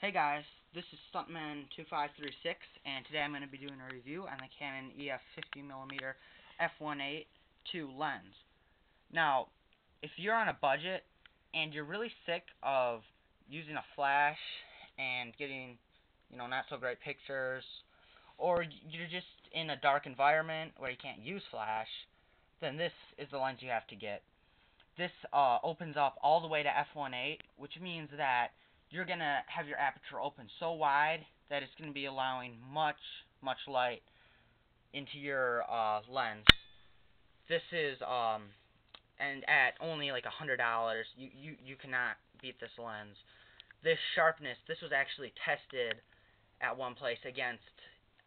Hey guys, this is Stuntman2536, and today I'm going to be doing a review on the Canon EF 50mm f1.8 2 lens. Now, if you're on a budget and you're really sick of using a flash and getting, not so great pictures, or you're just in a dark environment where you can't use flash, then this is the lens you have to get. This opens up all the way to f1.8, which means that you're going to have your aperture open so wide that it's going to be allowing much light into your lens. This is, and at only like $100, you cannot beat this lens. This sharpness, this was actually tested at one place against,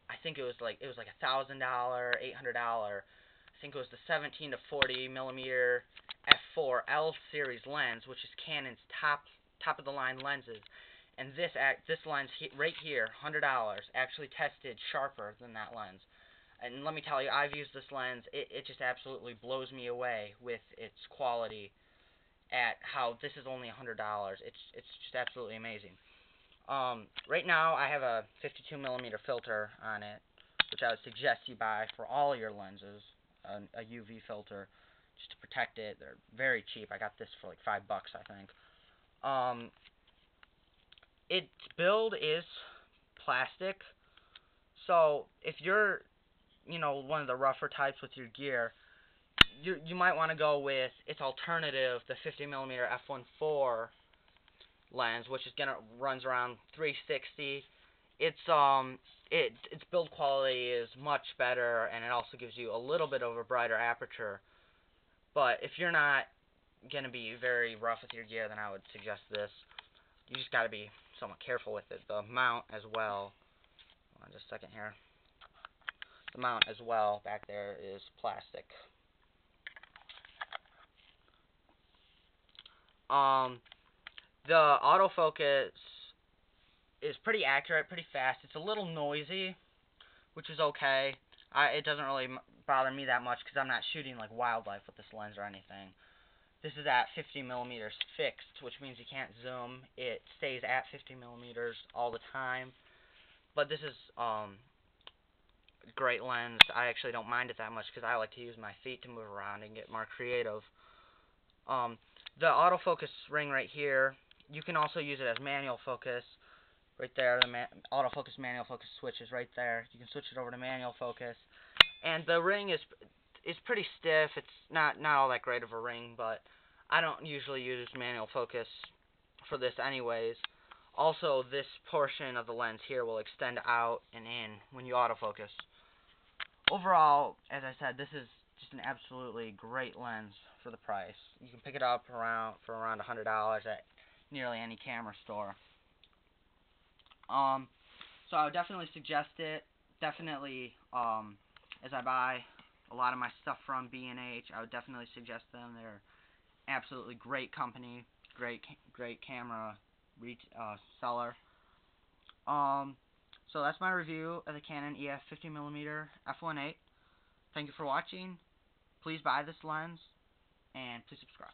I think it was like $1,000, $800. I think it was the 17 to 40 millimeter f4 L series lens, which is Canon's top of the line lenses, and this lens right here, $100, actually tested sharper than that lens. And let me tell you, I've used this lens. It just absolutely blows me away with its quality. At how this is only $100. It's just absolutely amazing. Right now I have a 52mm filter on it, which I would suggest you buy for all your lenses, a UV filter, just to protect it. They're very cheap. I got this for like $5, I think. Its build is plastic, so if you're, one of the rougher types with your gear, you might want to go with its alternative, the 50mm f1.4 lens, which runs around $360. Its build quality is much better, and it also gives you a little bit of a brighter aperture. But if you're not gonna be very rough with your gear, then I would suggest this. You just gotta be somewhat careful with it. The mount as well. Hold on just a second here. The mount as well back there is plastic. The autofocus is pretty accurate, pretty fast. It's a little noisy, which is okay. It doesn't really bother me that much because I'm not shooting like wildlife with this lens or anything. This is at 50mm fixed, which means you can't zoom. It stays at 50mm all the time. But this is a great lens. I actually don't mind it that much because I like to use my feet to move around and get more creative. The autofocus ring right here, you can also use it as manual focus. Right there, the autofocus manual focus switch is right there. You can switch it over to manual focus. And the ring is pretty stiff. It's not all that great of a ring, but I don't usually use manual focus for this anyways. Also, this portion of the lens here will extend out and in when you autofocus. Overall, as I said, this is just an absolutely great lens for the price. You can pick it up for around $100 at nearly any camera store. So I would definitely suggest it. Definitely, as I buy a lot of my stuff from B&H, I would definitely suggest them. They're absolutely great company, great camera seller. So that's my review of the Canon EF 50mm f1.8. Thank you for watching. Please buy this lens, and please subscribe.